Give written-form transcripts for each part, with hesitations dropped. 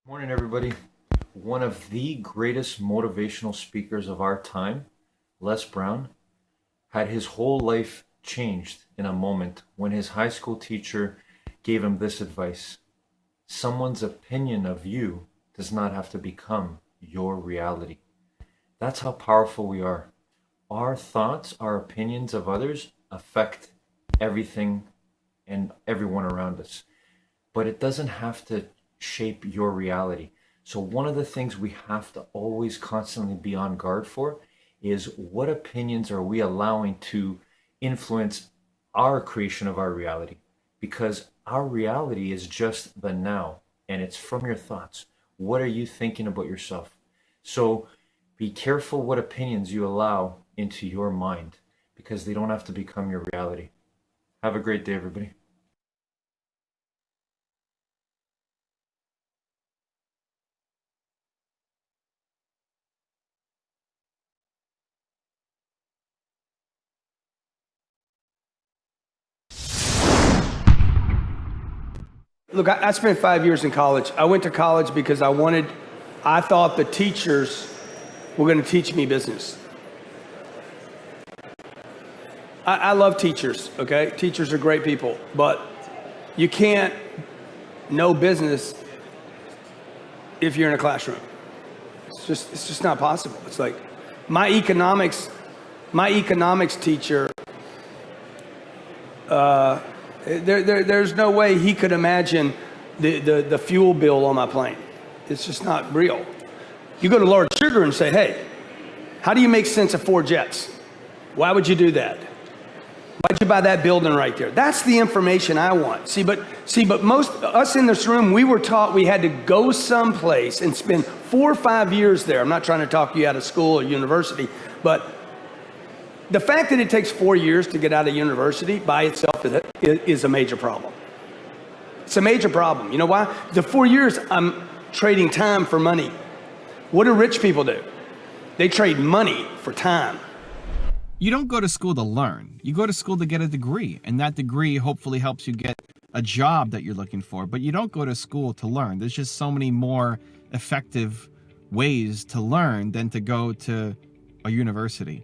Morning, everybody. One of the greatest motivational speakers of our time, Les Brown, had his whole life changed in a moment when his high school teacher gave him this advice. Someone's opinion of you does not have to become your reality. That's how powerful we are. Our thoughts, our opinions of others affect everything and everyone around us, but it doesn't have to shape your reality. So, one of the things we have to always constantly be on guard for is what opinions are we allowing to influence our creation of our reality? Because our reality is just the now and it's from your thoughts. What are you thinking about yourself? So, be careful what opinions you allow into your mind because they don't have to become your reality. Have a great day, everybody. Look, I spent 5 years in college. I went to college because I thought the teachers were going to teach me business. I love teachers, okay? Teachers are great people, but you can't know business if you're in a classroom. It's just not possible. It's like my economics teacher, there's no way he could imagine the fuel bill on my plane. It's just not real. You go to Lord Sugar and say, hey, how do you make sense of 4 jets? Why would you do that? Why'd you buy that building right there? That's the information I want. See, but most us in this room, we were taught we had to go someplace and spend 4 or 5 years there. I'm not trying to talk you out of school or university, but the fact that it takes 4 years to get out of university by itself is a major problem. It's a major problem. You know why? The 4 years, I'm trading time for money. What do rich people do? They trade money for time. You don't go to school to learn. You go to school to get a degree, and that degree hopefully helps you get a job that you're looking for, but you don't go to school to learn. There's just so many more effective ways to learn than to go to a university.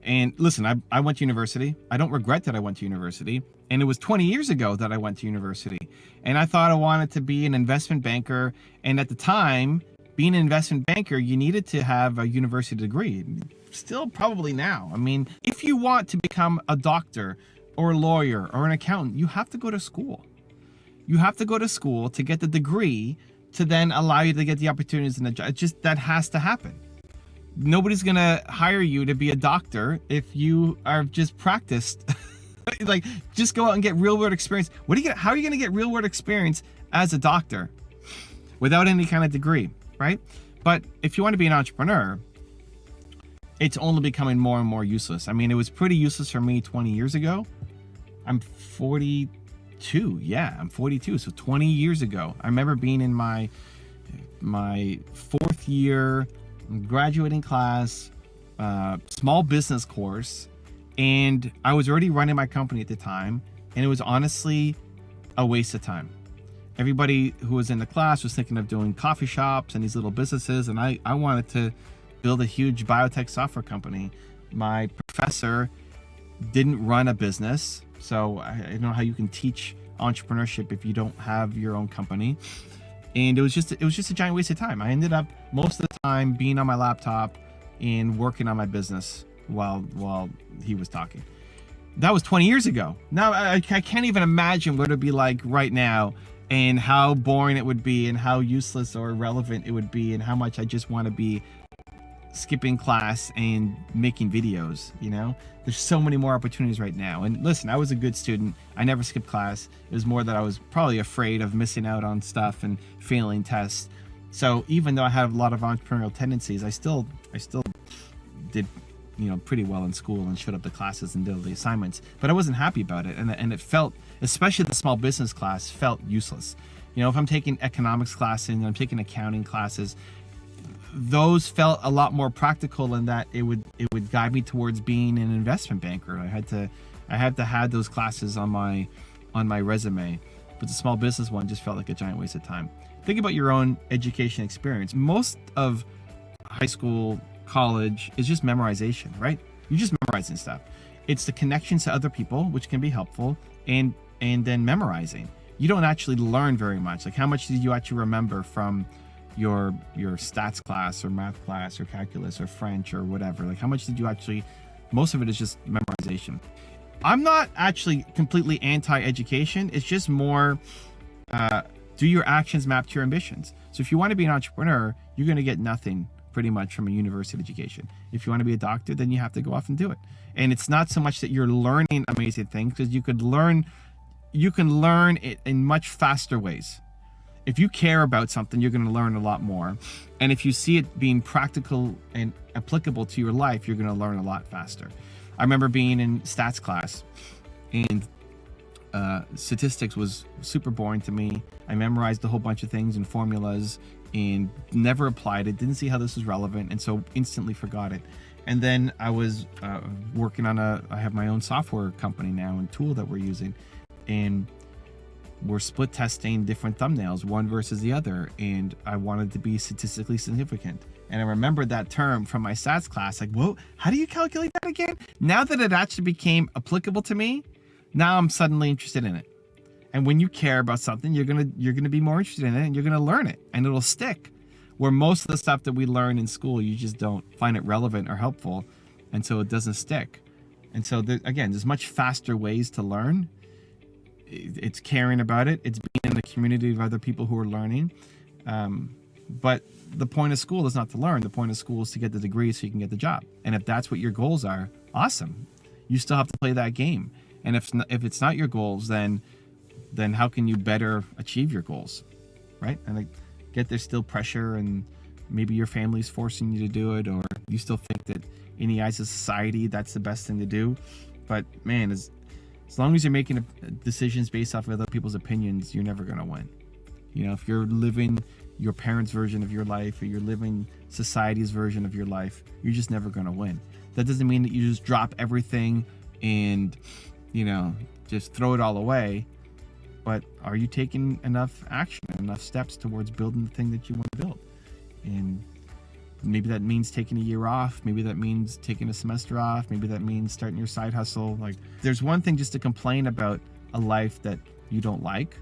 And listen, I went to university. I don't regret that I went to university. And it was 20 years ago that I went to university. And I thought I wanted to be an investment banker. And at the time, being an investment banker, you needed to have a university degree. Still probably now. I mean, if you want to become a doctor or a lawyer or an accountant, you have to go to school. You have to go to school to get the degree to then allow you to get the opportunities in the job. That has to happen. Nobody's gonna hire you to be a doctor if you are just practiced. Like, just go out and get real world experience. How are you gonna get real world experience as a doctor without any kind of degree, right? But if you want to be an entrepreneur, it's only becoming more and more useless. I mean, it was pretty useless for me 20 years ago. I'm 42. Yeah, I'm 42. So 20 years ago, I remember being in my 4th year graduating class, small business course, and I was already running my company at the time, and it was honestly a waste of time. Everybody who was in the class was thinking of doing coffee shops and these little businesses, and I wanted to build a huge biotech software company. My professor didn't run a business, so I don't know how you can teach entrepreneurship if you don't have your own company. And it was just a giant waste of time. I ended up most of the time being on my laptop and working on my business while he was talking. That was 20 years ago. Now I can't even imagine what it would be like right now, and how boring it would be, and how useless or irrelevant it would be, and how much I just want to be skipping class and making videos. You know, there's so many more opportunities right now. And listen, I was a good student. I never skipped class. It was more that I was probably afraid of missing out on stuff and failing tests. So even though I have a lot of entrepreneurial tendencies, I still did, pretty well in school and showed up to classes and did all the assignments. But I wasn't happy about it, and it felt, especially the small business class, felt useless. If I'm taking economics classes and I'm taking accounting classes, those felt a lot more practical in that it would guide me towards being an investment banker. I had to have those classes on my resume. but the small business one just felt like a giant waste of time. Think about your own education experience. Most of high school, college is just memorization, right? You're just memorizing stuff. It's the connections to other people, which can be helpful, and then memorizing. You don't actually learn very much. Like, how much did you actually remember from your stats class or math class or calculus or French or whatever? Like, how much did you actually? Most of it is just memorization. I'm not actually completely anti-education. It's just more, do your actions map to your ambitions? So if you want to be an entrepreneur, you're going to get nothing pretty much from a university education. If you want to be a doctor, then you have to go off and do it. And it's not so much that you're learning amazing things, because you can learn it in much faster ways. If you care about something, you're going to learn a lot more. And if you see it being practical and applicable to your life, you're going to learn a lot faster. I remember being in stats class, and statistics was super boring to me. I memorized a whole bunch of things and formulas and never applied it, didn't see how this was relevant, and so instantly forgot it. And then I was working on I have my own software company now and tool that we're using, and we're split testing different thumbnails, one versus the other, and I wanted to be statistically significant. And I remembered that term from my stats class, like, whoa, how do you calculate that again? Now that it actually became applicable to me, now I'm suddenly interested in it. And when you care about something, you're gonna be more interested in it, and you're gonna learn it, and it'll stick. Where most of the stuff that we learn in school, you just don't find it relevant or helpful, and so it doesn't stick. And so there's much faster ways to learn. It's caring about it. It's being in a community of other people who are learning. But the point of school is not to learn. The point of school is to get the degree so you can get the job. And if that's what your goals are, awesome. You still have to play that game. And if it's not your goals, then how can you better achieve your goals, right? And I get there's still pressure, and maybe your family's forcing you to do it, or you still think that in the eyes of society that's the best thing to do. But man, as long as you're making decisions based off of other people's opinions, you're never going to win. You know, if you're living your parents' version of your life, or you're living society's version of your life, you're just never going to win. That doesn't mean that you just drop everything and, you know, just throw it all away. But are you taking enough action, enough steps towards building the thing that you want to build? And maybe that means taking a year off. Maybe that means taking a semester off. Maybe that means starting your side hustle. Like, there's one thing just to complain about a life that you don't like.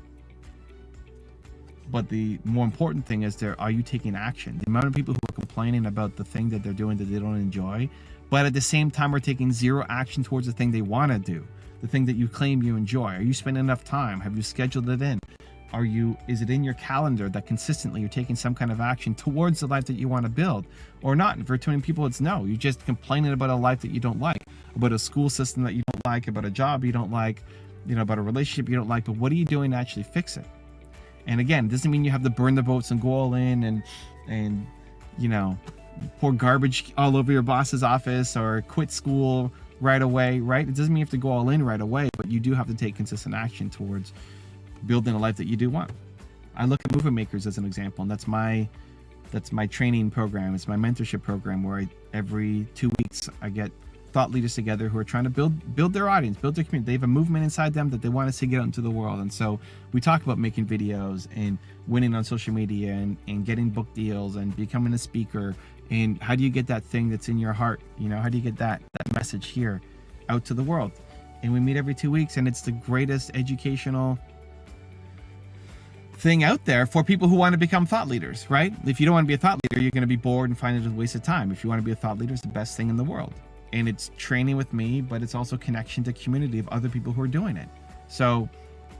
But the more important thing is, are you taking action? The amount of people who are complaining about the thing that they're doing that they don't enjoy, but at the same time are taking zero action towards the thing they want to do, the thing that you claim you enjoy. Are you spending enough time? Have you scheduled it in? Is it in your calendar that consistently you're taking some kind of action towards the life that you want to build, or not? And for too many people, it's no. You're just complaining about a life that you don't like, about a school system that you don't like, about a job you don't like, you know, about a relationship you don't like. But what are you doing to actually fix it? And again, it doesn't mean you have to burn the boats and go all in and you know, pour garbage all over your boss's office or quit school right away, right? It doesn't mean you have to go all in right away, but you do have to take consistent action towards building a life that you do want. I look at Movement Makers as an example, and that's my training program. It's my mentorship program where every 2 weeks I get thought leaders together who are trying to build their audience, build their community. They have a movement inside them that they want to see get out into the world. And so we talk about making videos and winning on social media and getting book deals and becoming a speaker. And how do you get that thing that's in your heart? You know, how do you get that message here out to the world? And we meet every 2 weeks, and it's the greatest educational thing out there for people who want to become thought leaders, right? If you don't want to be a thought leader, you're going to be bored and find it a waste of time. If you want to be a thought leader, it's the best thing in the world. And it's training with me, but it's also connection to community of other people who are doing it. So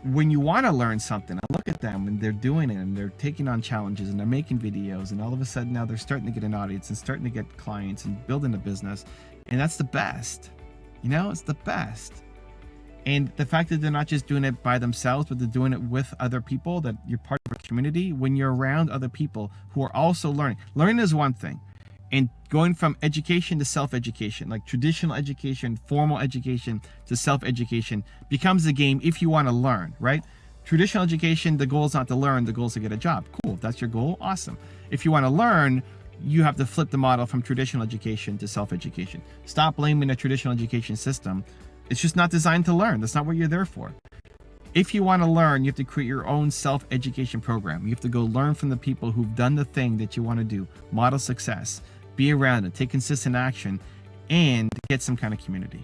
when you want to learn something, I look at them and they're doing it and they're taking on challenges and they're making videos, and all of a sudden now they're starting to get an audience and starting to get clients and building a business. And that's the best. You know, it's the best. And the fact that they're not just doing it by themselves, but they're doing it with other people, that you're part of a community. When you're around other people who are also learning. Learning is one thing. And going from education to self-education, like traditional education, formal education to self-education, becomes a game if you want to learn, right? Traditional education, the goal is not to learn, the goal is to get a job. Cool, if that's your goal, awesome. If you want to learn, you have to flip the model from traditional education to self-education. Stop blaming the traditional education system. It's just not designed to learn. That's not what you're there for. If you want to learn, you have to create your own self-education program. You have to go learn from the people who've done the thing that you want to do, model success, be around it, take consistent action, and get some kind of community.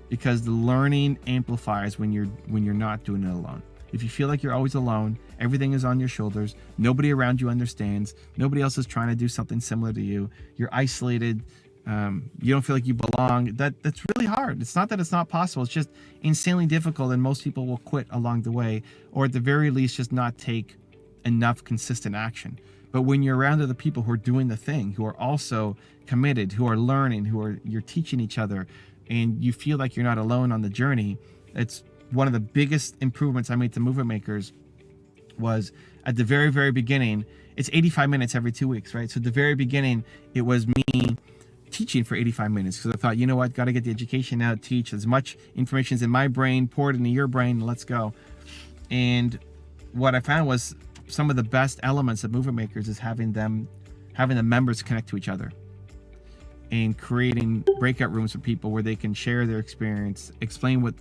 Because the learning amplifies when you're not doing it alone. If you feel like you're always alone, everything is on your shoulders, nobody around you understands, nobody else is trying to do something similar to you, you're isolated, you don't feel like you belong, that's really hard. It's not that it's not possible, it's just insanely difficult, and most people will quit along the way, or at the very least just not take enough consistent action. But when you're around other people who are doing the thing, who are also committed, who are learning, you're teaching each other, and you feel like you're not alone on the journey, it's one of the biggest improvements I made to Movement Makers was at the very, very beginning. It's 85 minutes every 2 weeks, right? So at the very beginning, it was me teaching for 85 minutes because I thought, you know what, got to get the education out, teach as much information is in my brain, pour it into your brain, and let's go. And what I found was some of the best elements of Movement Makers is having the members connect to each other and creating breakout rooms for people where they can share their experience, explain what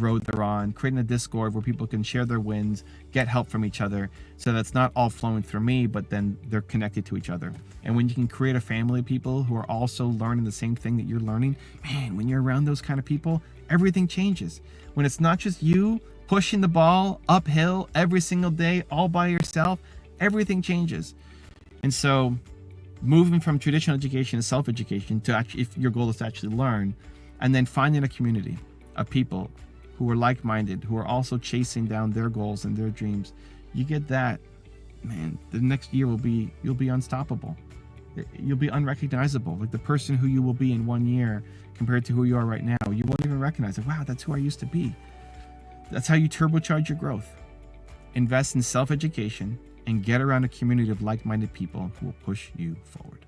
road they're on, creating a Discord where people can share their wins, get help from each other, so that's not all flowing through me, but then they're connected to each other. And when you can create a family of people who are also learning the same thing that you're learning, man, when you're around those kind of people, everything changes. When it's not just you pushing the ball uphill every single day all by yourself, everything changes. And so moving from traditional education to self-education to actually, if your goal is to actually learn, and then finding a community of people who are like-minded, who are also chasing down their goals and their dreams, you get that, man, the next year you'll be unstoppable. You'll be unrecognizable. Like the person who you will be in 1 year compared to who you are right now, you won't even recognize it. Wow, that's who I used to be. That's how you turbocharge your growth. Invest in self-education and get around a community of like-minded people who will push you forward.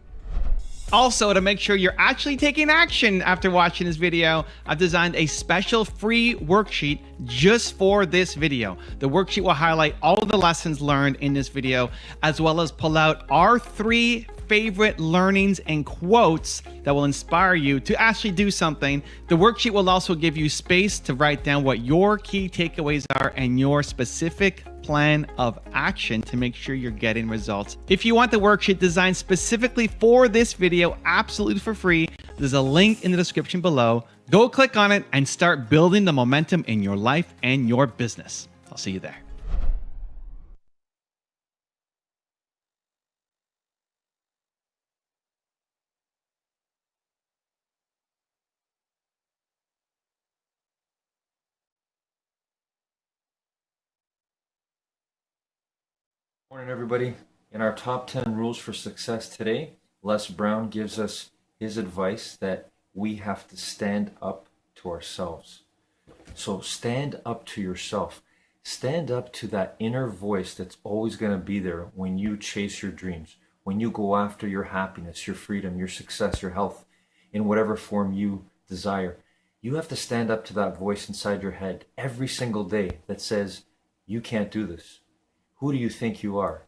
Also, to make sure you're actually taking action after watching this video, I've designed a special free worksheet just for this video. The worksheet will highlight all of the lessons learned in this video, as well as pull out our 3 favorite learnings and quotes that will inspire you to actually do something. The worksheet will also give you space to write down what your key takeaways are and your specific plan of action to make sure you're getting results. If you want the worksheet designed specifically for this video, absolutely for free, there's a link in the description below. Go click on it and start building the momentum in your life and your business. I'll see you there. Morning, everybody. In our top 10 rules for success today, Les Brown gives us his advice that we have to stand up to ourselves. So stand up to yourself. Stand up to that inner voice that's always going to be there when you chase your dreams, when you go after your happiness, your freedom, your success, your health, in whatever form you desire. You have to stand up to that voice inside your head every single day that says, you can't do this. Who do you think you are?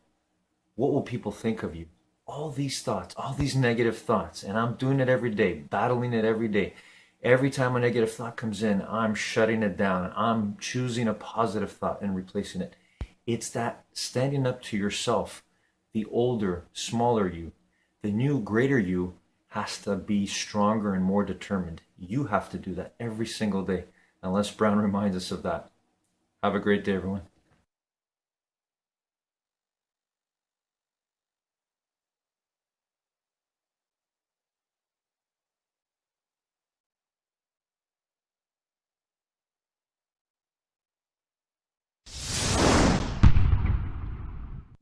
What will people think of you? All these thoughts, all these negative thoughts, and I'm doing it every day, battling it every day. Every time a negative thought comes in, I'm shutting it down. I'm choosing a positive thought and replacing it. It's that standing up to yourself, the older, smaller you. The new, greater you has to be stronger and more determined. You have to do that every single day. And Les Brown reminds us of that. Have a great day, everyone.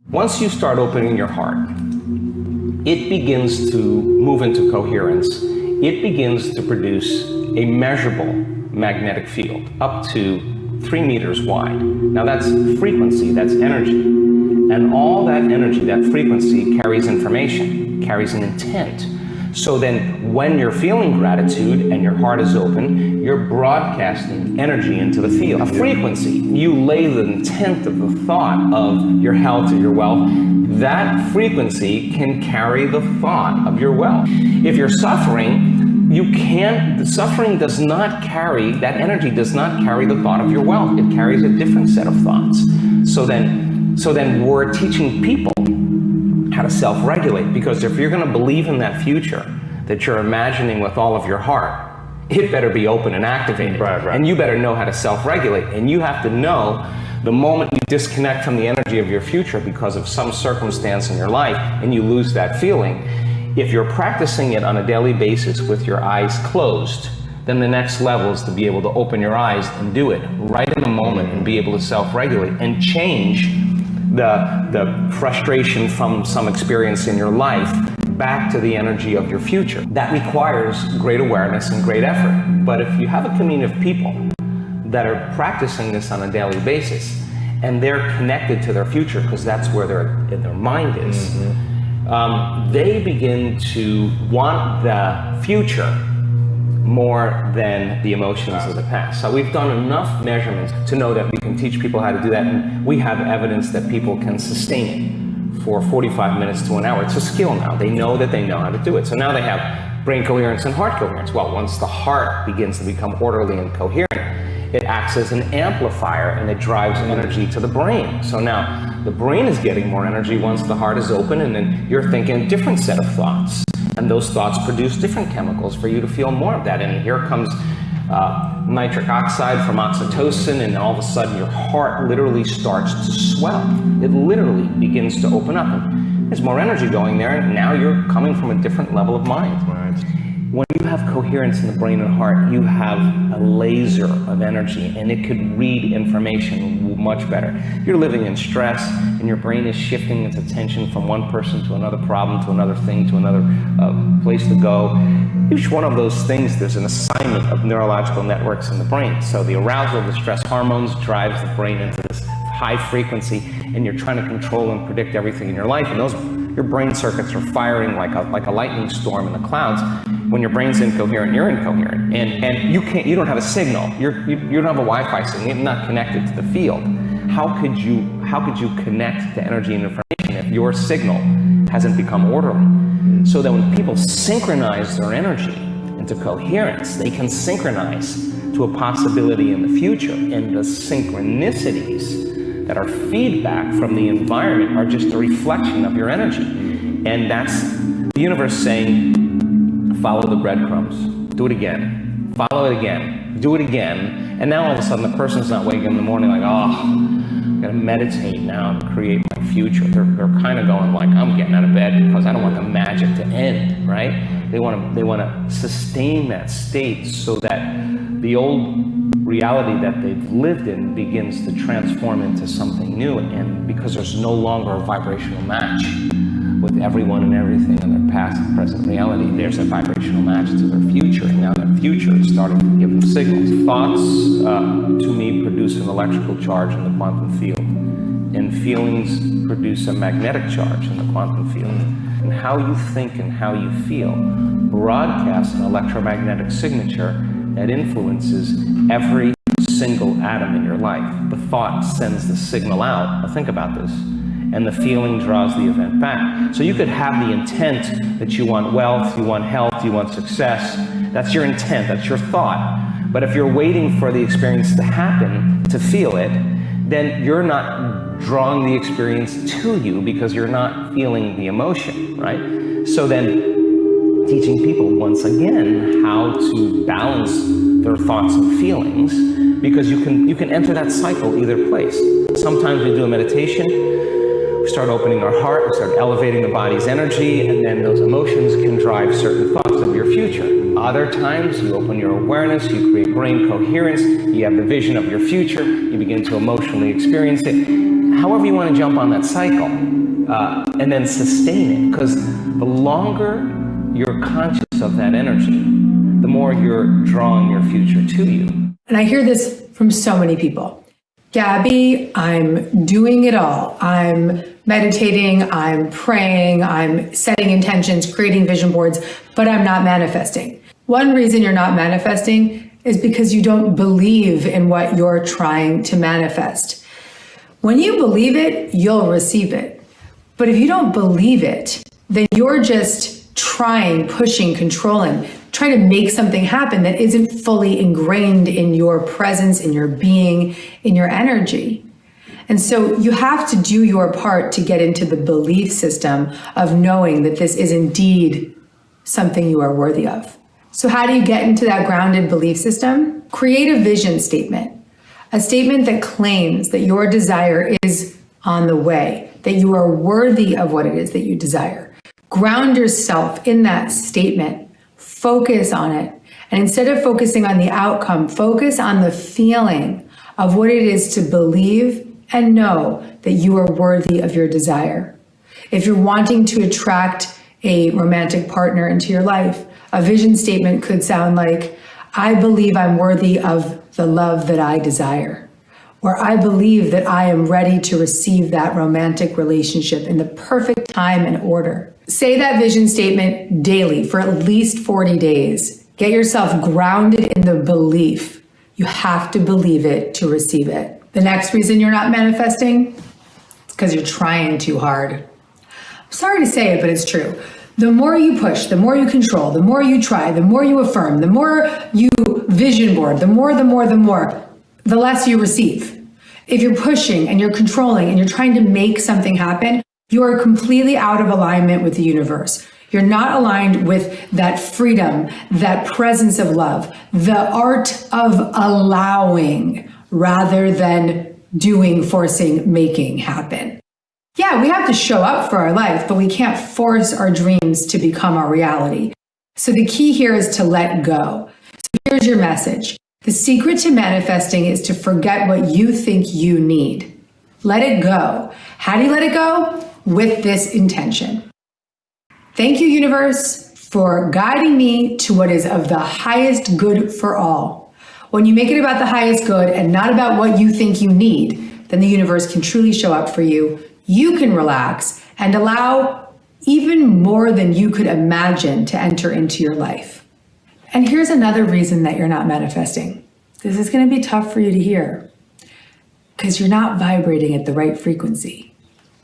Once you start opening your heart, it begins to move into coherence. It begins to produce a measurable magnetic field up to 3 meters wide. Now that's frequency, that's energy. And all that energy, that frequency carries information, carries an intent. So then when you're feeling gratitude and your heart is open, you're broadcasting energy into the field. A frequency, you lay the intent of the thought of your health or your wealth, that frequency can carry the thought of your wealth. If you're suffering, the suffering does not carry, that energy does not carry the thought of your wealth. It carries a different set of thoughts. So then we're teaching people how to self-regulate, because if you're going to believe in that future that you're imagining with all of your heart, it better be open and activated. Right. And you better know how to self-regulate. And you have to know the moment you disconnect from the energy of your future because of some circumstance in your life and you lose that feeling, if you're practicing it on a daily basis with your eyes closed, then the next level is to be able to open your eyes and do it right in the moment and be able to self-regulate and change the frustration from some experience in your life back to the energy of your future. That requires great awareness and great effort. But if you have a community of people that are practicing this on a daily basis and they're connected to their future because that's where their mind is, they begin to want the future more than the emotions of the past. So we've done enough measurements to know that we can teach people how to do that, and we have evidence that people can sustain it for 45 minutes to an hour. It's a skill now. They know that they know how to do it. So now they have brain coherence and heart coherence. Well, once the heart begins to become orderly and coherent, it acts as an amplifier and it drives energy to the brain. So now the brain is getting more energy once the heart is open, and then you're thinking a different set of thoughts. And those thoughts produce different chemicals for you to feel more of that. And here comes nitric oxide from oxytocin, and all of a sudden your heart literally starts to swell. It literally begins to open up. And there's more energy going there, and now you're coming from a different level of mind. Right. When you have coherence in the brain and heart, you have a laser of energy, and it could read information much better. You're living in stress, and your brain is shifting its attention from one person to another problem, to another thing, to another place to go. Each one of those things, there's an assignment of neurological networks in the brain. So the arousal of the stress hormones drives the brain into this high frequency, and you're trying to control and predict everything in your life, and your brain circuits are firing like a lightning storm in the clouds. When your brain's incoherent, you're incoherent, and you don't have a signal. You don't have a Wi-Fi signal. You're not connected to the field. How could you connect to energy and information if your signal hasn't become orderly? So that when people synchronize their energy into coherence, they can synchronize to a possibility in the future, and the synchronicities that are feedback from the environment are just a reflection of your energy. And that's the universe saying, follow the breadcrumbs, do it again, follow it again, do it again. And now all of a sudden the person's not waking in the morning like, oh, I'm gonna meditate now and create my future. They're kind of going like, I'm getting out of bed because I don't want the magic to end, right? They want to sustain that state so that the old reality that they've lived in begins to transform into something new. And because there's no longer a vibrational match with everyone and everything in their past and present reality, there's a vibrational match to their future, and now that future is starting to give them signals. Thoughts, to me, produce an electrical charge in the quantum field, and feelings produce a magnetic charge in the quantum field. And how you think and how you feel broadcasts an electromagnetic signature that influences every single atom in your life. The thought sends the signal out. Now think about this. And the feeling draws the event back. So you could have the intent that you want wealth, you want health, you want success. That's your intent, that's your thought. But if you're waiting for the experience to happen, to feel it, then you're not drawing the experience to you because you're not feeling the emotion, right? So then teaching people once again how to balance their thoughts and feelings, because you can enter that cycle either place. Sometimes we do a meditation, we start opening our heart, we start elevating the body's energy, and then those emotions can drive certain thoughts of your future. Other times, you open your awareness, you create brain coherence, you have the vision of your future, you begin to emotionally experience it. However you want to jump on that cycle, and then sustain it, because the longer you're conscious of that energy, the more you're drawing your future to you. And I hear this from so many people. Gabby, I'm doing it all. I'm meditating, I'm praying, I'm setting intentions, creating vision boards, but I'm not manifesting. One reason you're not manifesting is because you don't believe in what you're trying to manifest. When you believe it, you'll receive it. But if you don't believe it, then you're just trying, pushing, controlling, trying to make something happen that isn't fully ingrained in your presence, in your being, in your energy. And so you have to do your part to get into the belief system of knowing that this is indeed something you are worthy of. So how do you get into that grounded belief system? Create a vision statement, a statement that claims that your desire is on the way, that you are worthy of what it is that you desire. Ground yourself in that statement, focus on it. And instead of focusing on the outcome, focus on the feeling of what it is to believe and know that you are worthy of your desire. If you're wanting to attract a romantic partner into your life, a vision statement could sound like, I believe I'm worthy of the love that I desire. Or I believe that I am ready to receive that romantic relationship in the perfect time and order. Say that vision statement daily for at least 40 days. Get yourself grounded in the belief. You have to believe it to receive it. The next reason you're not manifesting is because you're trying too hard. I'm sorry to say it, but it's true. The more you push, the more you control, the more you try, the more you affirm, the more you vision board, the more, the less you receive. If you're pushing and you're controlling and you're trying to make something happen, you are completely out of alignment with the universe. You're not aligned with that freedom, that presence of love, the art of allowing rather than doing, forcing, making happen. Yeah, we have to show up for our life, but we can't force our dreams to become our reality. So the key here is to let go. So here's your message. The secret to manifesting is to forget what you think you need. Let it go. How do you let it go? With this intention. Thank you, universe, for guiding me to what is of the highest good for all. When you make it about the highest good and not about what you think you need, then the universe can truly show up for you. You can relax and allow even more than you could imagine to enter into your life. And here's another reason that you're not manifesting. This is going to be tough for you to hear because you're not vibrating at the right frequency.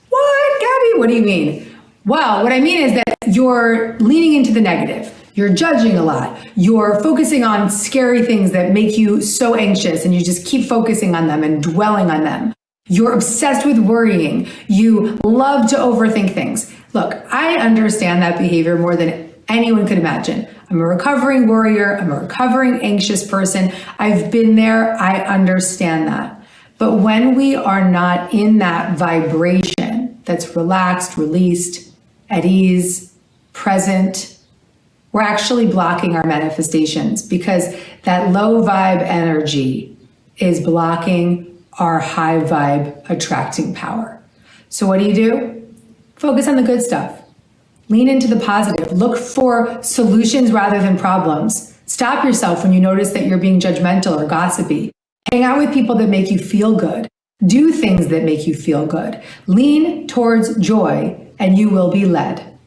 What, Gabby? What do you mean? Well, what I mean is that you're leaning into the negative. You're judging a lot. You're focusing on scary things that make you so anxious and you just keep focusing on them and dwelling on them. You're obsessed with worrying. You love to overthink things. Look, I understand that behavior more than anyone could imagine. I'm a recovering worrier. I'm a recovering anxious person. I've been there. I understand that. But when we are not in that vibration that's relaxed, released, at ease, present, we're actually blocking our manifestations because that low vibe energy is blocking our high vibe attracting power. So what do? Focus on the good stuff. Lean into the positive. Look for solutions rather than problems. Stop yourself when you notice that you're being judgmental or gossipy. Hang out with people that make you feel good. Do things that make you feel good. Lean towards joy and you will be led.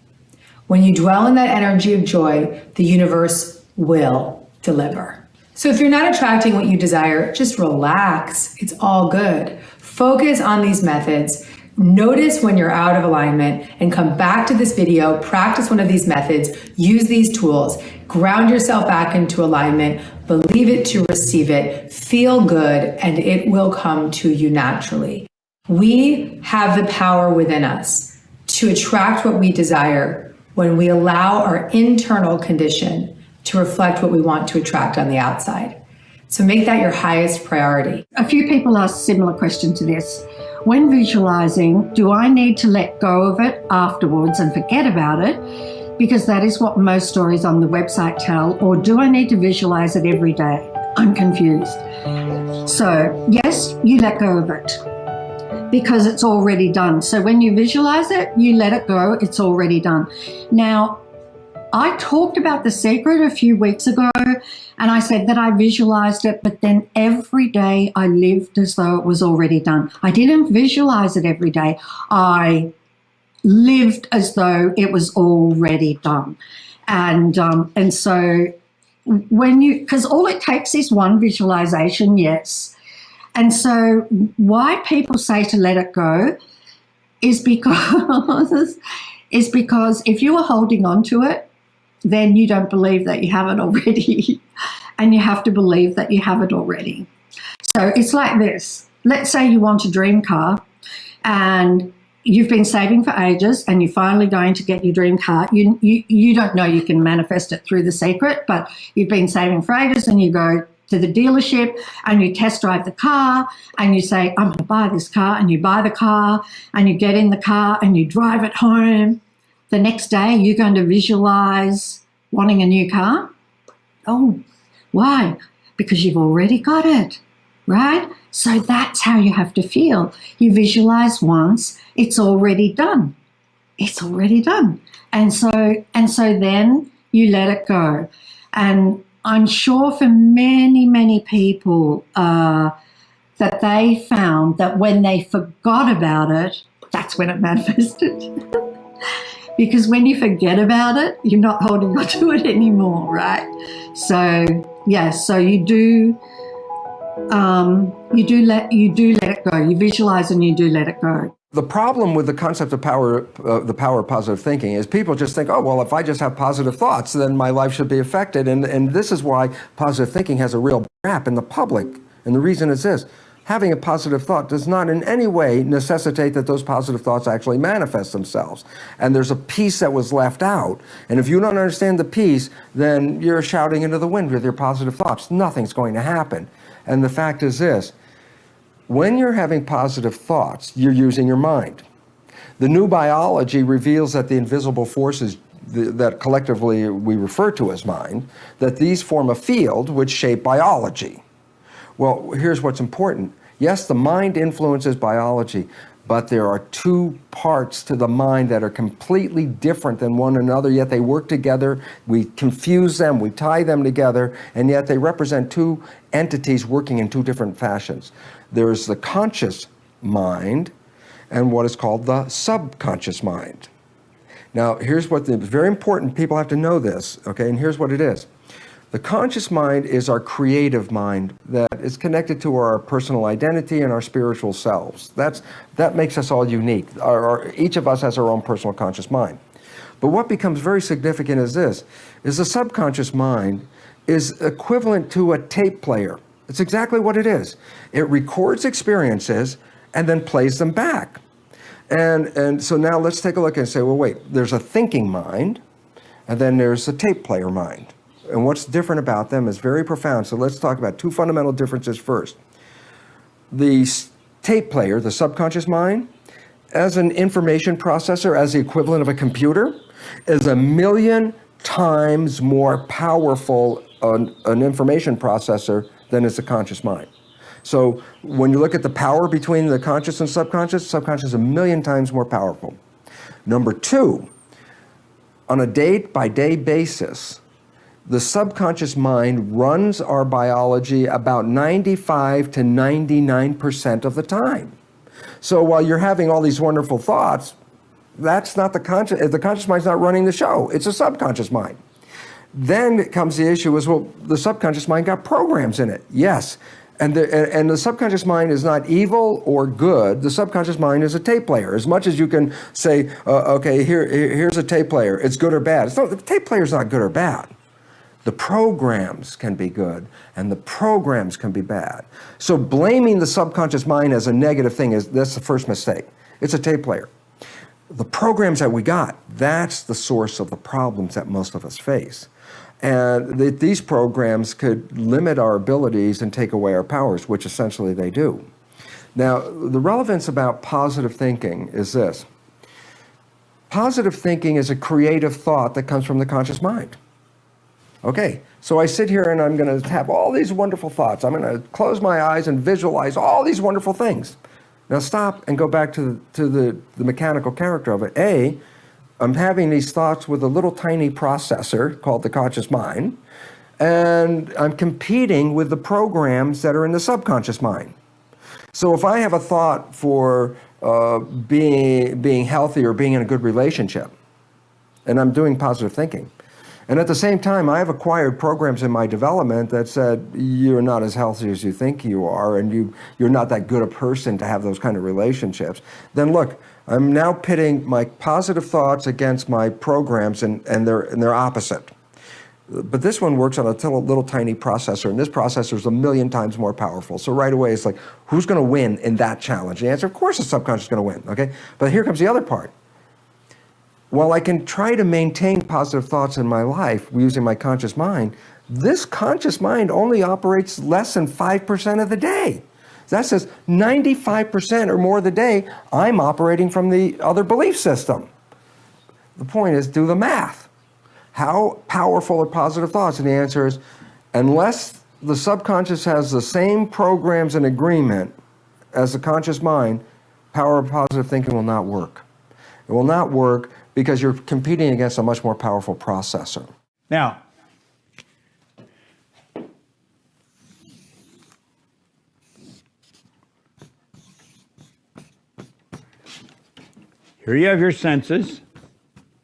When you dwell in that energy of joy, the universe will deliver. So if you're not attracting what you desire, just relax. It's all good. Focus on these methods. Notice when you're out of alignment and come back to this video, practice one of these methods, use these tools, ground yourself back into alignment, believe it to receive it, feel good, and it will come to you naturally. We have the power within us to attract what we desire when we allow our internal condition to reflect what we want to attract on the outside. So make that your highest priority. A few people ask a similar question to this. When visualizing, do I need to let go of it afterwards and forget about it? Because that is what most stories on the website tell. Or do I need to visualize it every day? I'm confused. So yes, you let go of it because it's already done. So when you visualize it, you let it go. It's already done. Now, I talked about The Secret a few weeks ago, and I said that I visualized it, but then every day I lived as though it was already done. I didn't visualize it every day. I lived as though it was already done. And so when you, because all it takes is one visualization, yes. And so why people say to let it go is because if you are holding on to it, then you don't believe that you have it already. And you have to believe that you have it already. So it's like this. Let's say you want a dream car and you've been saving for ages and you're finally going to get your dream car. You don't know you can manifest it through The Secret, but you've been saving for ages and you go to the dealership and you test drive the car and you say, I'm going to buy this car, and you buy the car and you get in the car and you drive it home. The next day you're going to visualize wanting a new car. Oh, why? Because you've already got it, right? So that's how you have to feel. You visualize once, it's already done. It's already done. And so then you let it go. And I'm sure for many, many people that they found that when they forgot about it, that's when it manifested. Because when you forget about it, you're not holding on to it anymore, right? So yeah, so you do let it go. You visualize and you do let it go. The problem with the concept of power, the power of positive thinking, is people just think, oh, well, if I just have positive thoughts, then my life should be affected. And this is why positive thinking has a real rap in the public. And the reason is this: having a positive thought does not in any way necessitate that those positive thoughts actually manifest themselves. And there's a piece that was left out. And if you don't understand the piece, then you're shouting into the wind with your positive thoughts. Nothing's going to happen. And the fact is this: when you're having positive thoughts, you're using your mind. The new biology reveals that the invisible forces that collectively we refer to as mind, that these form a field which shape biology. Well, here's what's important. Yes, the mind influences biology, but there are two parts to the mind that are completely different than one another, yet they work together. We confuse them, we tie them together, and yet they represent two entities working in two different fashions. There's the conscious mind and what is called the subconscious mind. Now, here's what it's very important, people have to know this, okay, and here's what it is. The conscious mind is our creative mind that is connected to our personal identity and our spiritual selves. That makes us all unique. Each of us has our own personal conscious mind. But what becomes very significant is this, is the subconscious mind is equivalent to a tape player. It's exactly what it is. It records experiences and then plays them back. And so now let's take a look and say, well, wait, there's a thinking mind, and then there's a tape player mind. And what's different about them is very profound. So let's talk about two fundamental differences first. The tape player, the subconscious mind, as an information processor, as the equivalent of a computer, is 1,000,000 times more powerful an information processor than is the conscious mind. So when you look at the power between the conscious and subconscious is 1,000,000 times more powerful. Number two, on a day-by-day basis, the subconscious mind runs our biology about 95 to 99% of the time. So while you're having all these wonderful thoughts, that's not the conscious mind's not running the show. It's a subconscious mind. Then comes the issue is, well, the subconscious mind got programs in it. Yes. And the subconscious mind is not evil or good. The subconscious mind is a tape player. As much as you can say, okay, here's a tape player. It's good or bad. The tape player is not good or bad. The programs can be good and the programs can be bad. So blaming the subconscious mind as a negative thing that's the first mistake. It's a tape player. The programs that we got, that's the source of the problems that most of us face. And these programs could limit our abilities and take away our powers, which essentially they do. Now, the relevance about positive thinking is this. Positive thinking is a creative thought that comes from the conscious mind. Okay, so I sit here and I'm going to have all these wonderful thoughts. I'm going to close my eyes and visualize all these wonderful things. Now stop and go back to the mechanical character of it. I'm having these thoughts with a little tiny processor called the conscious mind, and I'm competing with the programs that are in the subconscious mind. So if I have a thought for being healthy or being in a good relationship, and I'm doing positive thinking, And at the same time, I have acquired programs in my development that said, you're not as healthy as you think you are, and you're not that good a person to have those kind of relationships. Then look, I'm now pitting my positive thoughts against my programs, and they're opposite. But this one works on a little tiny processor, and this processor is 1,000,000 times more powerful. So right away, it's like, who's going to win in that challenge? The answer, of course, the subconscious is going to win, okay? But here comes the other part. While I can try to maintain positive thoughts in my life using my conscious mind, this conscious mind only operates less than 5% of the day. That says 95% or more of the day, I'm operating from the other belief system. The point is, do the math. How powerful are positive thoughts? And the answer is, unless the subconscious has the same programs and agreement as the conscious mind, power of positive thinking will not work. It will not work because you're competing against a much more powerful processor. Now, here you have your senses: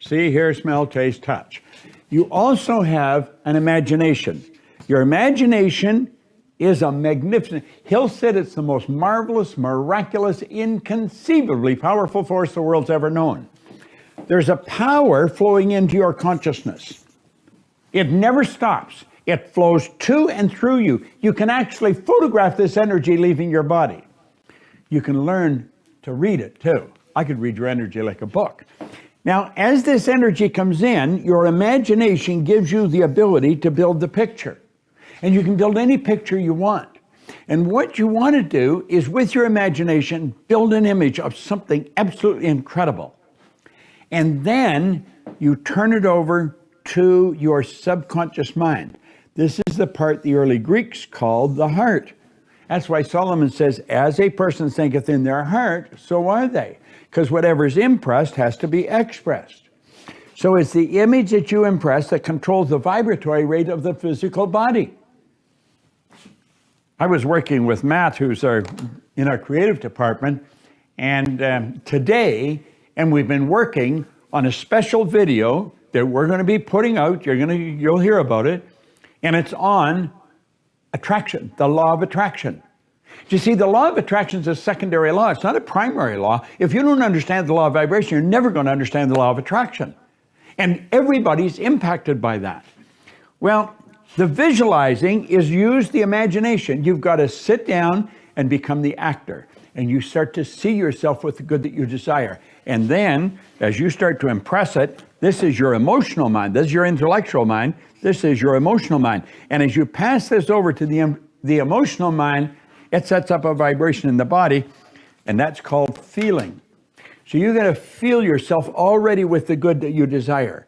see, hear, smell, taste, touch. You also have an imagination. Your imagination is a magnificent, Hill said it's the most marvelous, miraculous, inconceivably powerful force the world's ever known. There's a power flowing into your consciousness. It never stops. It flows to and through you. You can actually photograph this energy leaving your body. You can learn to read it too. I could read your energy like a book. Now, as this energy comes in, your imagination gives you the ability to build the picture. And you can build any picture you want. And what you want to do is, with your imagination, build an image of something absolutely incredible. And then you turn it over to your subconscious mind. This is the part the early Greeks called the heart. That's why Solomon says, as a person thinketh in their heart, so are they. Because whatever's impressed has to be expressed. So it's the image that you impress that controls the vibratory rate of the physical body. I was working with Matt, who's in our creative department, and today, and we've been working on a special video that we're going to be putting out. You'll hear about it, and it's on attraction, the law of attraction. You see, the law of attraction is a secondary law. It's not a primary law. If you don't understand the law of vibration, you're never going to understand the law of attraction. And everybody's impacted by that. Well, the visualizing is use the imagination. You've got to sit down and become the actor. And you start to see yourself with the good that you desire. And then, as you start to impress it, this is your emotional mind. This is your intellectual mind. This is your emotional mind. And as you pass this over to the emotional mind, it sets up a vibration in the body, and that's called feeling. So you got to feel yourself already with the good that you desire.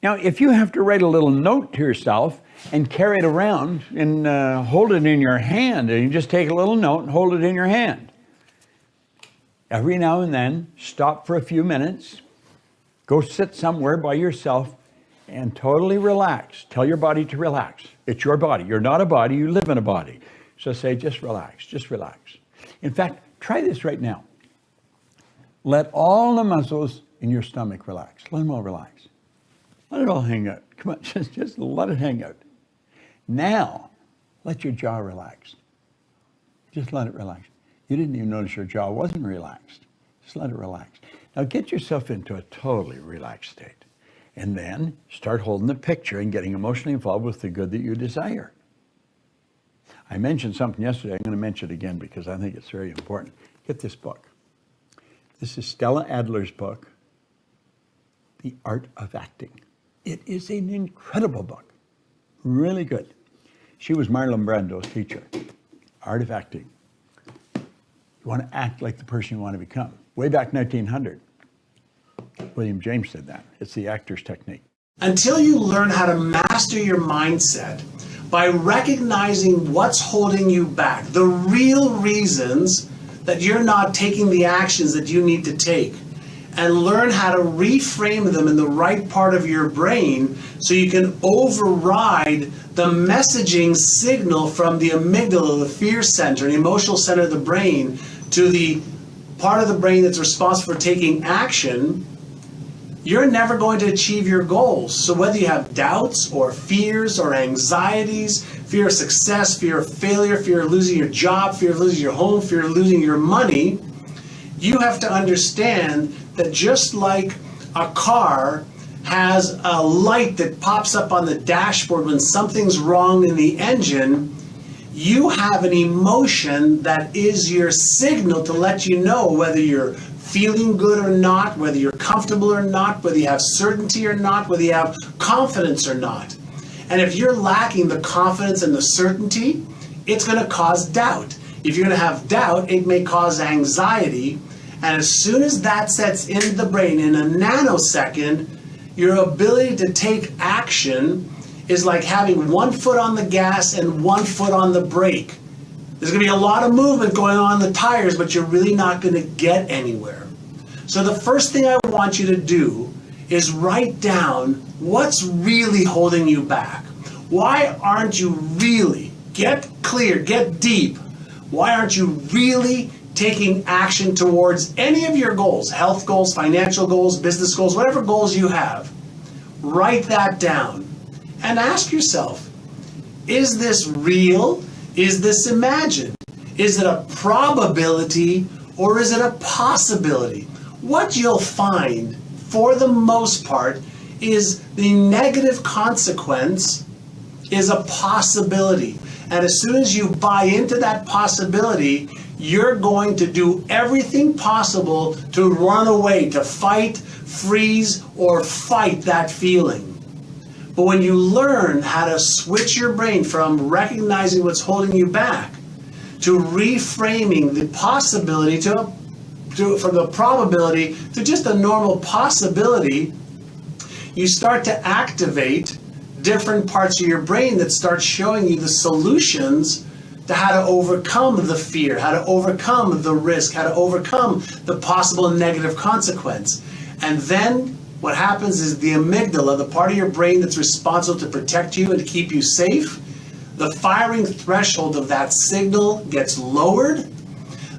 Now, if you have to write a little note to yourself and carry it around and hold it in your hand, and you just take a little note and hold it in your hand. Every now and then, stop for a few minutes, go sit somewhere by yourself and totally relax. Tell your body to relax. It's your body. You're not a body, you live in a body. So say, just relax, just relax. In fact, try this right now. Let all the muscles in your stomach relax. Let them all relax. Let it all hang out. Come on, just let it hang out. Now, let your jaw relax. Just let it relax. You didn't even notice your jaw wasn't relaxed. Just let it relax. Now get yourself into a totally relaxed state. And then start holding the picture and getting emotionally involved with the good that you desire. I mentioned something yesterday. I'm going to mention it again because I think it's very important. Get this book. This is Stella Adler's book, The Art of Acting. It is an incredible book. Really good. She was Marlon Brando's teacher. Art of Acting. You want to act like the person you want to become. Way back 1900, William James said that. It's the actor's technique. Until you learn how to master your mindset by recognizing what's holding you back, the real reasons that you're not taking the actions that you need to take, and learn how to reframe them in the right part of your brain so you can override the messaging signal from the amygdala, the fear center, the emotional center of the brain, to the part of the brain that's responsible for taking action, you're never going to achieve your goals. So whether you have doubts or fears or anxieties, fear of success, fear of failure, fear of losing your job, fear of losing your home, fear of losing your money, you have to understand that just like a car has a light that pops up on the dashboard when something's wrong in the engine, you have an emotion that is your signal to let you know whether you're feeling good or not, whether you're comfortable or not, whether you have certainty or not, whether you have confidence or not. And if you're lacking the confidence and the certainty, it's going to cause doubt. If you're going to have doubt, it may cause anxiety. And as soon as that sets into the brain in a nanosecond, your ability to take action is like having one foot on the gas and one foot on the brake. There's going to be a lot of movement going on in the tires, but you're really not going to get anywhere. So the first thing I want you to do is write down what's really holding you back. Why aren't you really, get clear, get deep, why aren't you really taking action towards any of your goals, health goals, financial goals, business goals, whatever goals you have? Write that down and ask yourself, is this real? Is this imagined? Is it a probability or is it a possibility? What you'll find, for the most part, is the negative consequence is a possibility. And as soon as you buy into that possibility, you're going to do everything possible to run away, to fight, freeze, or fight that feeling. But when you learn how to switch your brain from recognizing what's holding you back to reframing the possibility from the probability to just a normal possibility, you start to activate different parts of your brain that start showing you the solutions to how to overcome the fear, how to overcome the risk, how to overcome the possible negative consequence. And then what happens is the amygdala, the part of your brain that's responsible to protect you and to keep you safe, the firing threshold of that signal gets lowered.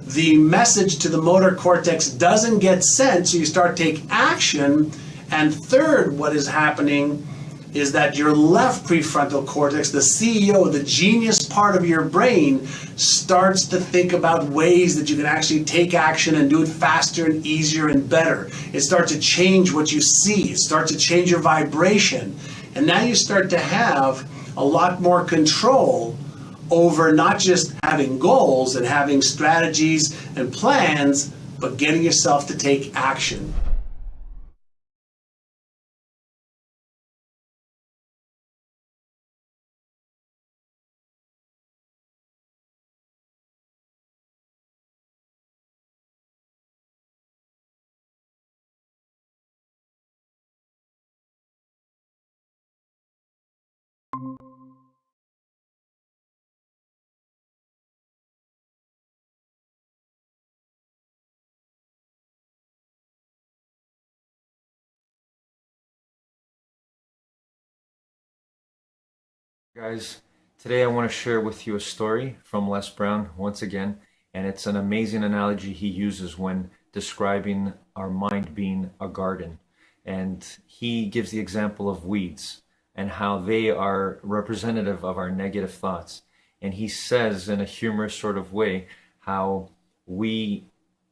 The message to the motor cortex doesn't get sent, so you start to take action. And third, what is happening is that your left prefrontal cortex, the CEO, the genius part of your brain, starts to think about ways that you can actually take action and do it faster and easier and better. It starts to change what you see. It starts to change your vibration. And now you start to have a lot more control over not just having goals and having strategies and plans, but getting yourself to take action. Guys, today I want to share with you a story from Les Brown once again, and it's an amazing analogy he uses when describing our mind being a garden. And he gives the example of weeds and how they are representative of our negative thoughts. And he says in a humorous sort of way how we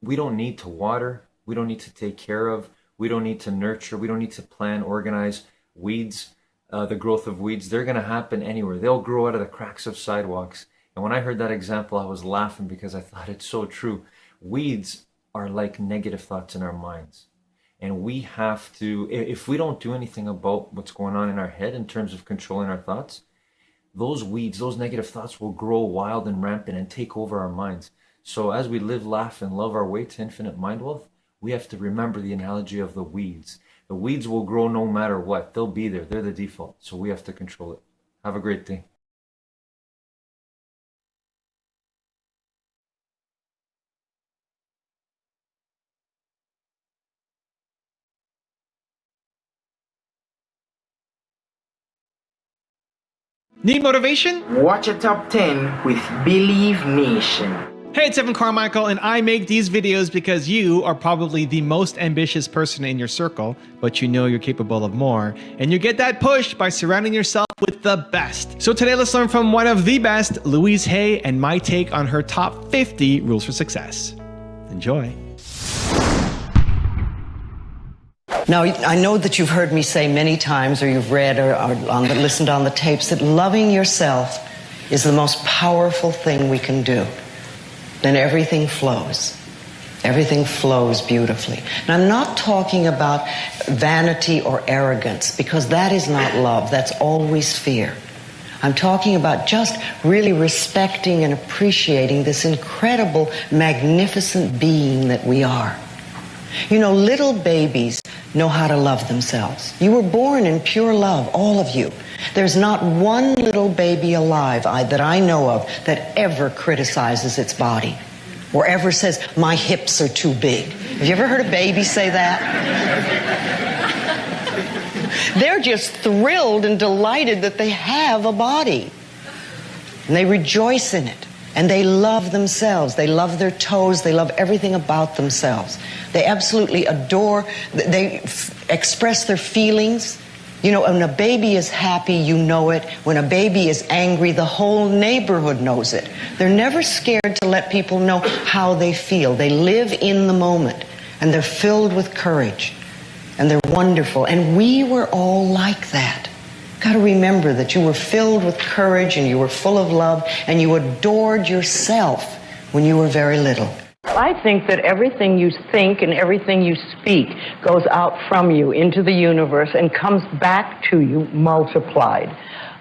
don't need to water, we don't need to take care of, we don't need to nurture, we don't need to plan, organize weeds. The growth of weeds, they're going to happen anywhere. They'll grow out of the cracks of sidewalks. And when I heard that example, I was laughing because I thought it's so true. Weeds are like negative thoughts in our minds. And we have to, if we don't do anything about what's going on in our head in terms of controlling our thoughts, those weeds, those negative thoughts will grow wild and rampant and take over our minds. So as we live, laugh, and love our way to infinite mind wealth, we have to remember the analogy of the weeds. The weeds will grow no matter what. They'll be there. They're the default. So we have to control it. Have a great day. Need motivation? Watch a top 10 with Believe Nation. Hey, it's Evan Carmichael, and I make these videos because you are probably the most ambitious person in your circle, but you know you're capable of more, and you get that push by surrounding yourself with the best. So today, let's learn from one of the best, Louise Hay, and my take on her top 50 rules for success. Enjoy. Now, I know that you've heard me say many times, or you've read or listened on the tapes, that loving yourself is the most powerful thing we can do. Then everything flows. Everything flows beautifully. And I'm not talking about vanity or arrogance, because that is not love. That's always fear. I'm talking about just really respecting and appreciating this incredible, magnificent being that we are. You know, little babies know how to love themselves. You were born in pure love, all of you. There's not one little baby alive that I know of that ever criticizes its body or ever says, my hips are too big. Have you ever heard a baby say that? They're just thrilled and delighted that they have a body. And they rejoice in it. And they love themselves. They love their toes. They love everything about themselves. They absolutely adore, they express their feelings. You know, when a baby is happy, you know it. When a baby is angry, the whole neighborhood knows it. They're never scared to let people know how they feel. They live in the moment, and they're filled with courage, and they're wonderful. And we were all like that. Got to remember that you were filled with courage, and you were full of love, and you adored yourself when you were very little. I think that everything you think and everything you speak goes out from you into the universe and comes back to you multiplied.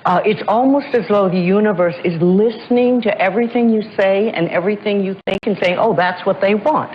It's almost as though the universe is listening to everything you say and everything you think and saying, oh, that's what they want.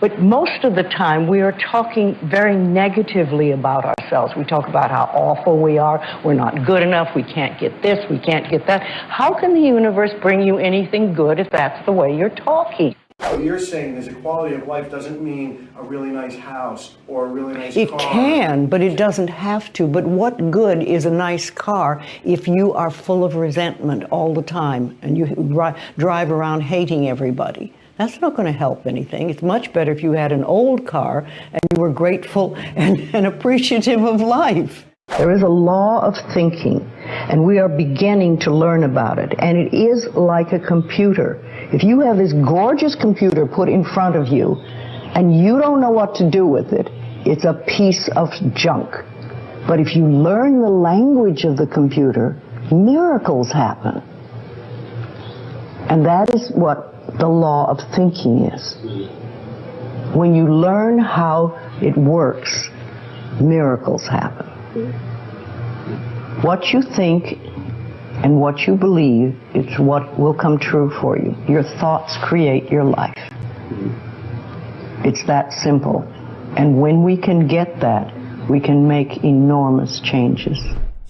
But most of the time, we are talking very negatively about ourselves. We talk about how awful we are, we're not good enough, we can't get this, we can't get that. How can the universe bring you anything good if that's the way you're talking? What you're saying is a quality of life doesn't mean a really nice house or a really nice car. It can, but it doesn't have to. But what good is a nice car if you are full of resentment all the time and you drive around hating everybody? That's not going to help anything. It's much better if you had an old car and you were grateful and appreciative of life. There is a law of thinking, and we are beginning to learn about it. And it is like a computer. If you have this gorgeous computer put in front of you and you don't know what to do with it, it's a piece of junk. But if you learn the language of the computer, miracles happen. And that is what the law of thinking is. When you learn how it works, miracles happen. What you think and what you believe is what will come true for you. Your thoughts create your life. It's that simple. And when we can get that, we can make enormous changes.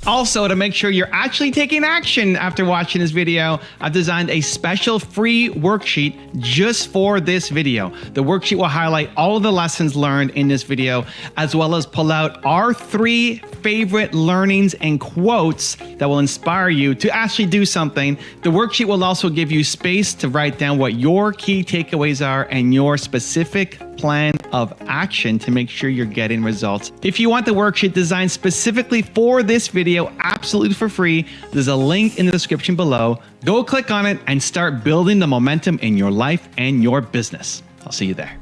Also, to make sure you're actually taking action after watching this video, I've designed a special free worksheet just for this video. The worksheet will highlight all of the lessons learned in this video, as well as pull out our 3 favorite learnings and quotes that will inspire you to actually do something. The worksheet will also give you space to write down what your key takeaways are and your specific plan of action to make sure you're getting results. If you want the worksheet designed specifically for this video, absolutely for free, there's a link in the description below. Go click on it and start building the momentum in your life and your business. I'll see you there.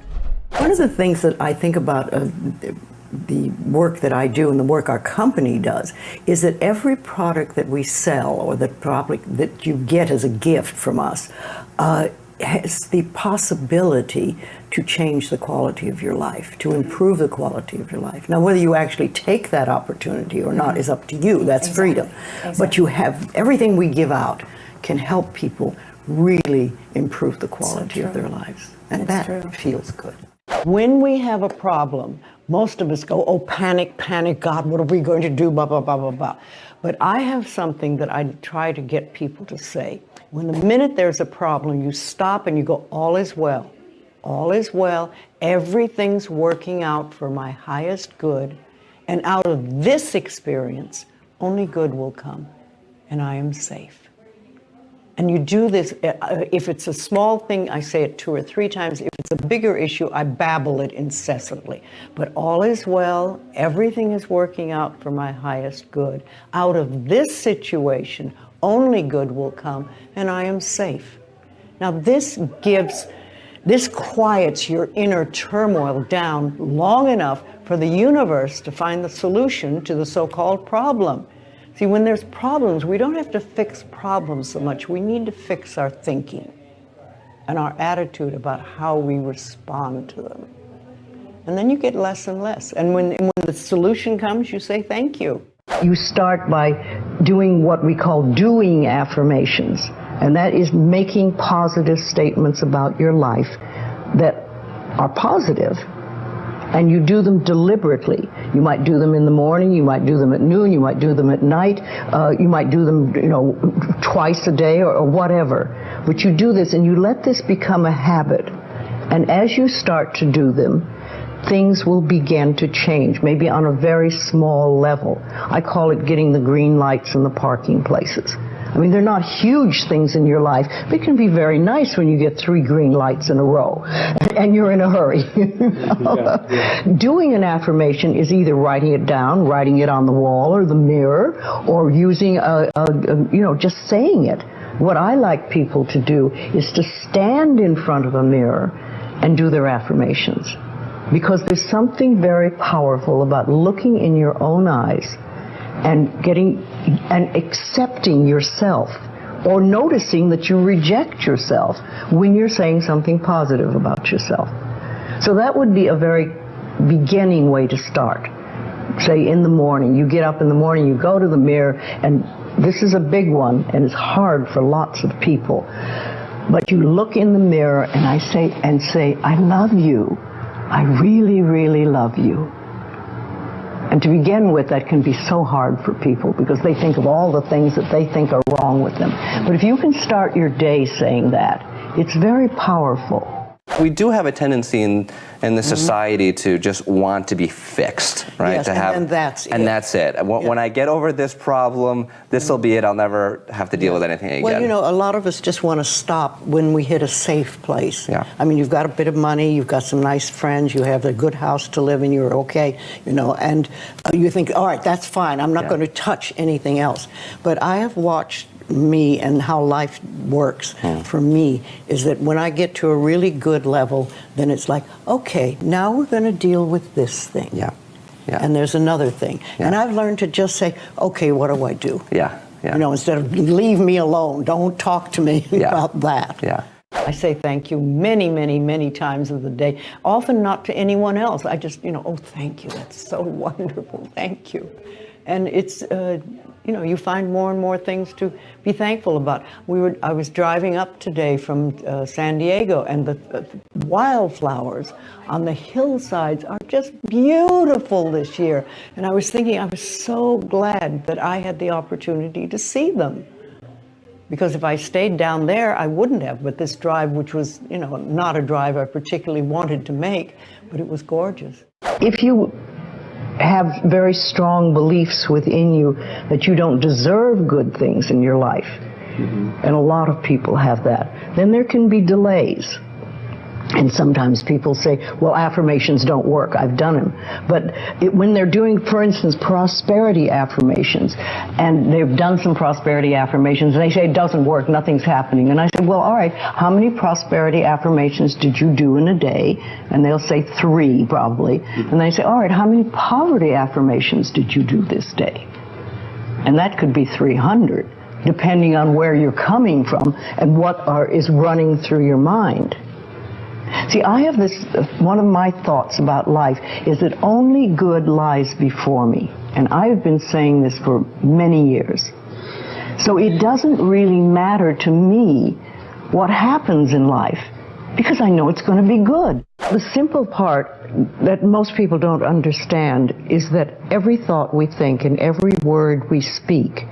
One of the things that I think about the work that I do and the work our company does is that every product that we sell or that you get as a gift from us has the possibility to change the quality of your life, to improve the quality of your life. Now, whether you actually take that opportunity or not is up to you. That's freedom. But you have everything we give out can help people really improve the quality of their lives. And that feels good. When we have a problem, most of us go, oh, panic, panic, God, what are we going to do, blah, blah, blah, blah, blah. But I have something that I try to get people to say. When the minute there's a problem, you stop and you go, all is well. All is well. Everything's working out for my highest good. And out of this experience, only good will come. And I am safe. And you do this, if it's a small thing, I say it 2 or 3 times. If it's a bigger issue, I babble it incessantly. But all is well, everything is working out for my highest good. Out of this situation, only good will come, and I am safe. Now this quiets your inner turmoil down long enough for the universe to find the solution to the so-called problem. See, when there's problems, we don't have to fix problems so much. We need to fix our thinking and our attitude about how we respond to them. And then you get less and less. And when the solution comes, you say thank you. You start by doing what we call doing affirmations. And that is making positive statements about your life that are positive. And you do them deliberately. You might do them in the morning, you might do them at noon, you might do them at night, you might do them, twice a day or whatever. But you do this and you let this become a habit. And as you start to do them, things will begin to change, maybe on a very small level. I call it getting the green lights in the parking places. I mean, they're not huge things in your life, but it can be very nice when you get 3 green lights in a row and you're in a hurry. Doing an affirmation is either writing it down, writing it on the wall or the mirror, or using just saying it. What I like people to do is to stand in front of a mirror and do their affirmations. Because there's something very powerful about looking in your own eyes and accepting yourself, or noticing that you reject yourself when you're saying something positive about yourself. So that would be a very beginning way to start. Say in the morning, you get up in the morning, you go to the mirror, and this is a big one, and it's hard for lots of people. But you look in the mirror and say, I love you. I really, really love you. And to begin with, that can be so hard for people because they think of all the things that they think are wrong with them. But if you can start your day saying that, it's very powerful. We do have a tendency in the society to just want to be fixed, right? Yes, and that's it. When I get over this problem, this will be it. I'll never have to deal with anything again. Well, a lot of us just want to stop when we hit a safe place. Yeah. I mean, you've got a bit of money, you've got some nice friends, you have a good house to live in, you're okay, and you think, all right, that's fine. I'm not going to touch anything else. But I have watched me and how life works for me is that when I get to a really good level, then it's like, okay, now we're going to deal with this thing. Yeah. And there's another thing. And I've learned to just say, okay, what do I do? Yeah. Instead of leave me alone, don't talk to me about that. Yeah. I say thank you many, many, many times of the day, often not to anyone else. I just, oh, thank you. That's so wonderful. Thank you. And it's, you find more and more things to be thankful about. I was driving up today from San Diego, and the wildflowers on the hillsides are just beautiful this year. And I was thinking, I was so glad that I had the opportunity to see them. Because if I stayed down there, I wouldn't have. But this drive, which was, not a drive I particularly wanted to make, but it was gorgeous. If you have very strong beliefs within you that you don't deserve good things in your life, and a lot of people have that, then there can be delays. And sometimes people say, well, affirmations don't work. I've done them. But when they're doing, for instance, prosperity affirmations, and they've done some prosperity affirmations, and they say it doesn't work, nothing's happening. And I say, well, all right, how many prosperity affirmations did you do in a day? And they'll say 3, probably. And they say, all right, how many poverty affirmations did you do this day? And that could be 300, depending on where you're coming from and what is running through your mind. See, I have this, one of my thoughts about life is that only good lies before me. And I have been saying this for many years. So it doesn't really matter to me what happens in life, because I know it's going to be good. The simple part that most people don't understand is that every thought we think and every word we speak